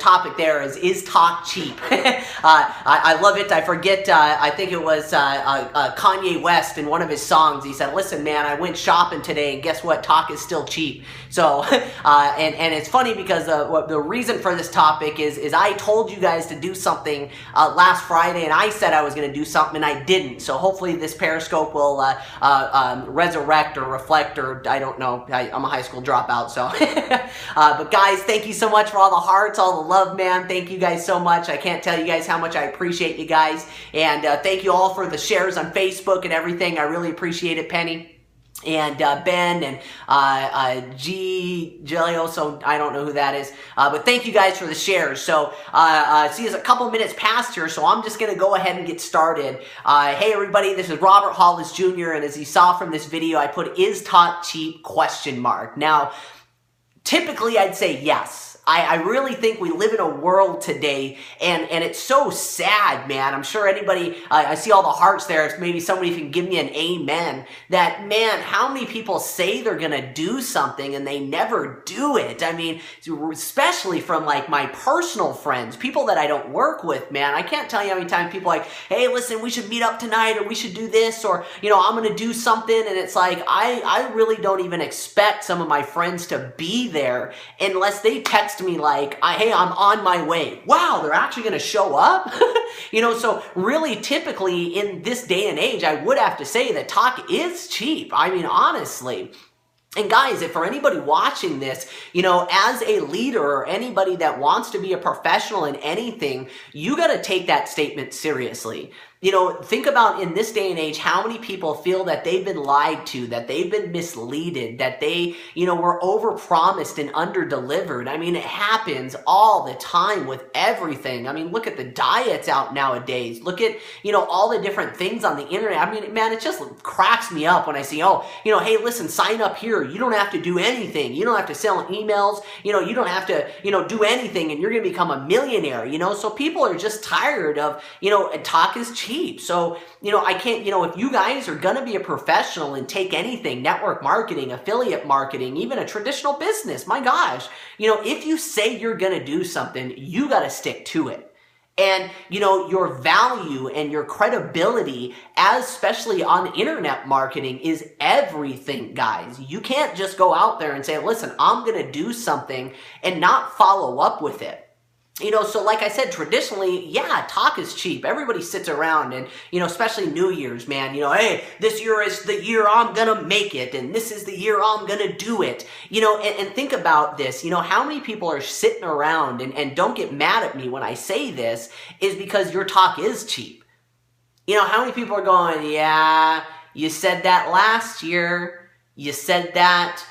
topic there is talk cheap? I love it. I forget, I think it was Kanye West in one of his songs. He said, listen, man, I went shopping today and guess what? Talk is still cheap. So, and it's funny because the reason for this topic is I told you guys to do something last Friday, and I said I was going to do something and I didn't. So hopefully this Periscope will resurrect or reflect, or I don't know. I'm a high school dropout. So, but guys, thank you so much for all the hearts, all the love, man. Thank you guys so much. I can't tell you guys how much I appreciate you guys. And thank you all for the shares on Facebook and everything. I really appreciate it, Penny. And Ben and Gilio, so I don't know who that is. But thank you guys for the shares. So, see, it's a couple minutes past here, so I'm just going to go ahead and get started. Hey, everybody, this is Robert Hollis Jr., and as you saw from this video, I put, is talk cheap, question mark. Now, typically, I'd say yes. I really think we live in a world today, and it's so sad, man. I'm sure anybody, I see all the hearts there. If maybe somebody can give me an amen. That, man, how many people say they're going to do something and they never do it? I mean, especially from like my personal friends, people that I don't work with, man. I can't tell you how many times people are like, hey, listen, we should meet up tonight, or we should do this, or, you know, I'm going to do something. And it's like, I really don't even expect some of my friends to be there unless they text me like, hey, I'm on my way. Wow, they're actually going to show up? You know, so really typically in this day and age, I would have to say that talk is cheap. I mean, honestly. And guys, if for anybody watching this, you know, as a leader or anybody that wants to be a professional in anything, you got to take that statement seriously. You know, think about in this day and age, how many people feel that they've been lied to, that they've been misleaded, that they, you know, were overpromised and underdelivered. I mean, it happens all the time with everything. I mean, look at the diets out nowadays. Look at, you know, all the different things on the internet. I mean, man, it just cracks me up when I see, oh, you know, hey, listen, sign up here. You don't have to do anything. You don't have to sell emails. You know, you don't have to, you know, do anything, and you're going to become a millionaire, you know? So people are just tired of, you know, talk is cheap. So, you know, I can't, you know, if you guys are going to be a professional and take anything, network marketing, affiliate marketing, even a traditional business, my gosh, you know, if you say you're going to do something, you got to stick to it. And, you know, your value and your credibility, especially on internet marketing, is everything, guys. You can't just go out there and say, listen, I'm going to do something and not follow up with it. You know, so like I said, traditionally, yeah, talk is cheap. Everybody sits around and, you know, especially New Year's, man, you know, hey, this year is the year I'm going to make it, and this is the year I'm going to do it. You know, and think about this, you know, how many people are sitting around, and don't get mad at me when I say this, is because your talk is cheap. You know, how many people are going, yeah, you said that last year, you said that,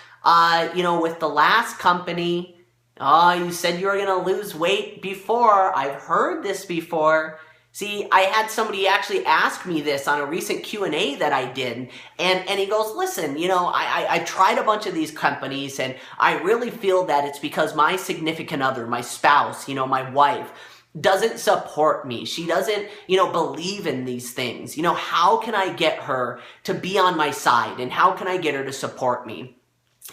you know, with the last company. Oh, you said you were going to lose weight before. I've heard this before. See, I had somebody actually ask me this on a recent Q&A that I did, and he goes, listen, you know, I tried a bunch of these companies, and I really feel that it's because my significant other, my spouse, you know, my wife, doesn't support me. She doesn't, you know, believe in these things. You know, how can I get her to be on my side, and how can I get her to support me?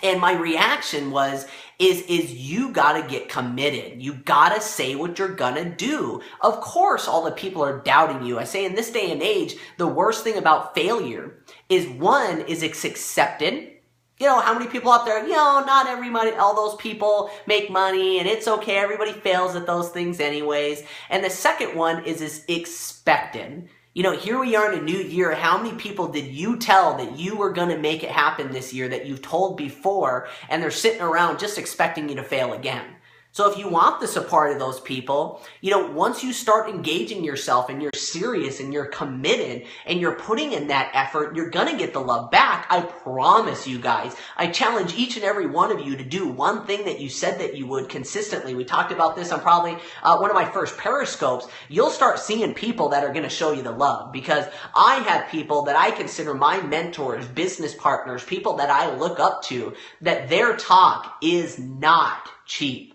And my reaction was, is you gotta get committed. You gotta say what you're gonna do. Of course, all the people are doubting you. I say in this day and age, the worst thing about failure is, one, is it's accepted. You know, how many people out there, you know, not everybody, all those people make money, and it's okay. Everybody fails at those things anyways. And the second one is expected. You know, here we are in a new year. How many people did you tell that you were going to make it happen this year that you've told before, and they're sitting around just expecting you to fail again? So if you want the support of those people, you know, once you start engaging yourself and you're serious and you're committed and you're putting in that effort, you're going to get the love back. I promise you guys. I challenge each and every one of you to do one thing that you said that you would consistently. We talked about this on probably one of my first Periscopes. You'll start seeing people that are going to show you the love, because I have people that I consider my mentors, business partners, people that I look up to, that their talk is not cheap.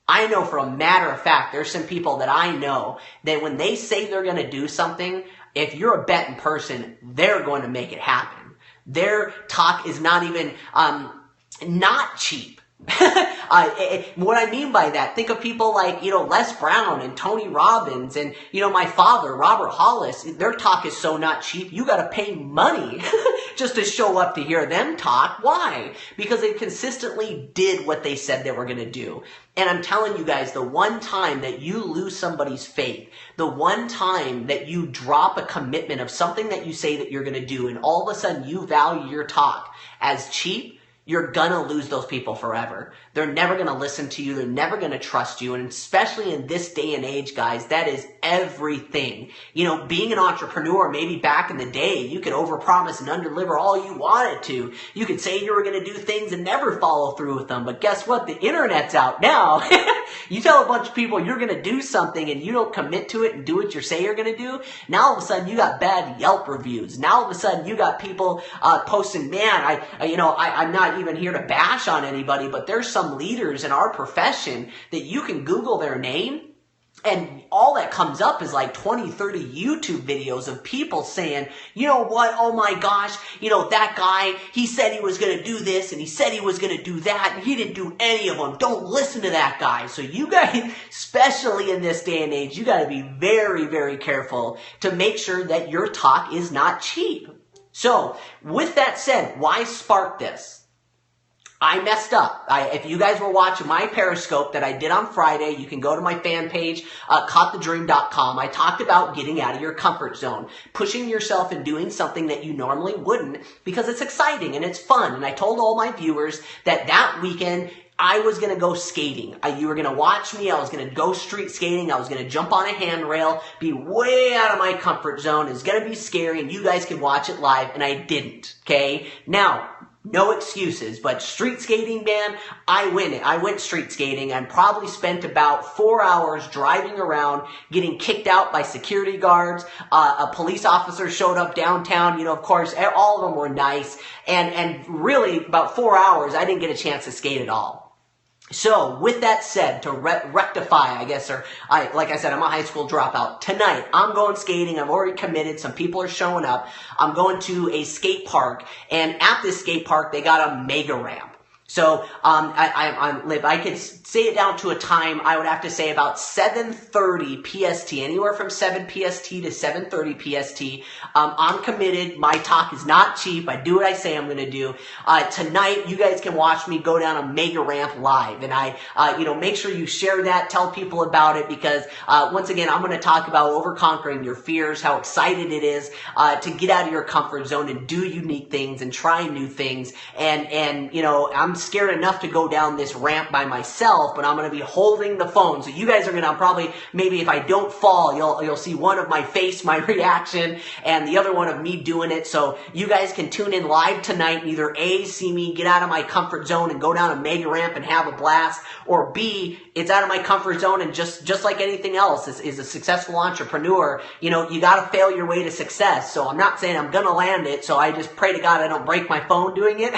I know for a matter of fact, there's some people that I know that when they say they're going to do something, if you're a betting person, they're going to make it happen. Their talk is not even, not cheap. What I mean by that, think of people like, Les Brown and Tony Robbins and, my father, Robert Hollis. Their talk is so not cheap. You got to pay money just to show up to hear them talk. Why? Because they consistently did what they said they were going to do. And I'm telling you guys, the one time that you lose somebody's faith, the one time that you drop a commitment of something that you say that you're going to do, and all of a sudden you value your talk as cheap, you're gonna lose those people forever. They're never gonna listen to you. They're never gonna trust you. And especially in this day and age, guys, that is everything. Being an entrepreneur, maybe back in the day, you could overpromise and underdeliver all you wanted to. You could say you were gonna do things and never follow through with them. But guess what? The internet's out now. You tell a bunch of people you're gonna do something and you don't commit to it and do what you say you're gonna do. Now all of a sudden you got bad Yelp reviews. Now all of a sudden you got people posting, man, I'm not even here to bash on anybody, but there's some leaders in our profession that you can Google their name and all that comes up is like 20, 30 YouTube videos of people saying, you know what, oh my gosh, that guy, he said he was going to do this and he said he was going to do that and he didn't do any of them. Don't listen to that guy. So you guys, especially in this day and age, you got to be very, very careful to make sure that your talk is not cheap. So with that said, why spark this? I messed up. If you guys were watching my Periscope that I did on Friday, you can go to my fan page, caughtthedream.com. I talked about getting out of your comfort zone, pushing yourself and doing something that you normally wouldn't because it's exciting and it's fun. And I told all my viewers that weekend I was going to go skating. You were going to watch me. I was going to go street skating. I was going to jump on a handrail, be way out of my comfort zone. It's going to be scary and you guys can watch it live. And I didn't. Okay. Now, no excuses, but street skating, man, I went street skating and probably spent about 4 hours driving around, getting kicked out by security guards. A police officer showed up downtown. Of course, all of them were nice. And really, about 4 hours, I didn't get a chance to skate at all. So, with that said, to rectify, I guess, like I said, I'm a high school dropout. Tonight, I'm going skating. I'm already committed. Some people are showing up. I'm going to a skate park, and at this skate park, they got a mega ramp. So, I could say it down to a time, I would have to say about 7:30 PST, anywhere from 7 PST to 7:30 PST. I'm committed. My talk is not cheap. I do what I say I'm going to do. Tonight, you guys can watch me go down a mega ramp live. And make sure you share that, tell people about it because, once again, I'm going to talk about overconquering your fears, how excited it is, to get out of your comfort zone and do unique things and try new things. And I'm scared enough to go down this ramp by myself, but I'm going to be holding the phone. So you guys are going to probably, maybe if I don't fall, you'll see one of my face, my reaction, and the other one of me doing it. So you guys can tune in live tonight and either A, see me get out of my comfort zone and go down a mega ramp and have a blast, or B, it's out of my comfort zone and just like anything else is a successful entrepreneur, you got to fail your way to success. So I'm not saying I'm going to land it. So I just pray to God I don't break my phone doing it.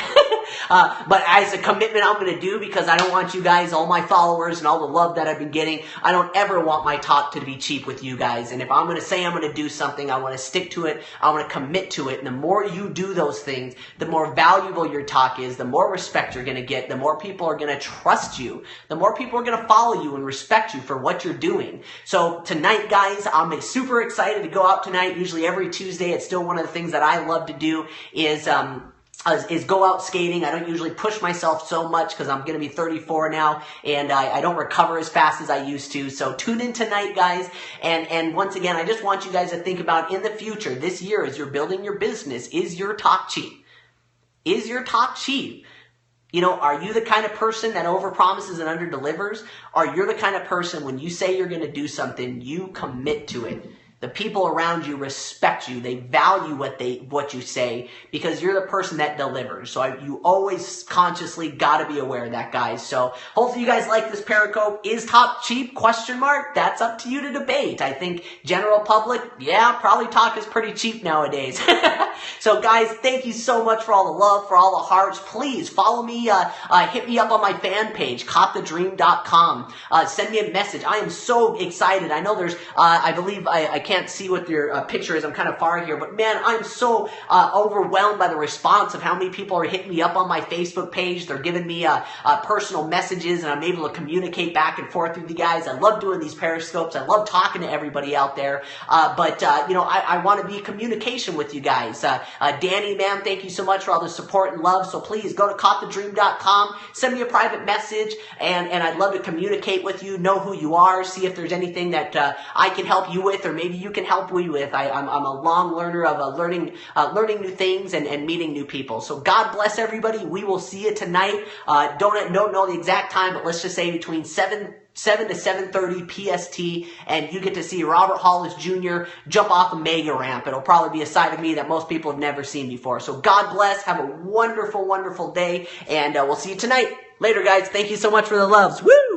But as a commitment I'm going to do because I don't want you guys, all my followers and all the love that I've been getting, I don't ever want my talk to be cheap with you guys. And if I'm going to say I'm going to do something, I want to stick to it. I want to commit to it. And the more you do those things, the more valuable your talk is, the more respect you're going to get, the more people are going to trust you, the more people are going to follow you and respect you for what you're doing. So tonight, guys, I'm super excited to go out tonight. Usually every Tuesday, it's still one of the things that I love to do is go out skating. I don't usually push myself so much because I'm going to be 34 now and I don't recover as fast as I used to. So tune in tonight, guys. And once again, I just want you guys to think about in the future, this year, as you're building your business, is your talk cheap? Is your talk cheap? Are you the kind of person that overpromises and underdelivers? Or you're the kind of person when you say you're going to do something, you commit to it? The people around you respect you. They value what you say because you're the person that delivers. So you always consciously got to be aware of that, guys. So hopefully you guys like this Periscope. Is talk cheap? Question mark. That's up to you to debate. I think general public, yeah, probably talk is pretty cheap nowadays. So guys, thank you so much for all the love, for all the hearts. Please follow me. Hit me up on my fan page, caughtthedream.com. Send me a message. I am so excited. I know there's, I believe I can't see what your picture is. I'm kind of far here, but man, I'm so overwhelmed by the response of how many people are hitting me up on my Facebook page. They're giving me personal messages, and I'm able to communicate back and forth with you guys. I love doing these Periscopes. I love talking to everybody out there. But I want to be in communication with you guys. Danny, man, thank you so much for all the support and love. So please go to caughthedream.com, send me a private message, and I'd love to communicate with you, know who you are, see if there's anything that I can help you with, or maybe you can help me with. I'm a long learner of learning new things and meeting new people. So God bless everybody. We will see you tonight. Don't know the exact time, but let's just say between 7 to 7:30 PST, and you get to see Robert Hollis Jr. jump off a mega ramp. It'll probably be a side of me that most people have never seen before. So God bless. Have a wonderful, wonderful day, and we'll see you tonight. Later, guys. Thank you so much for the loves. Woo!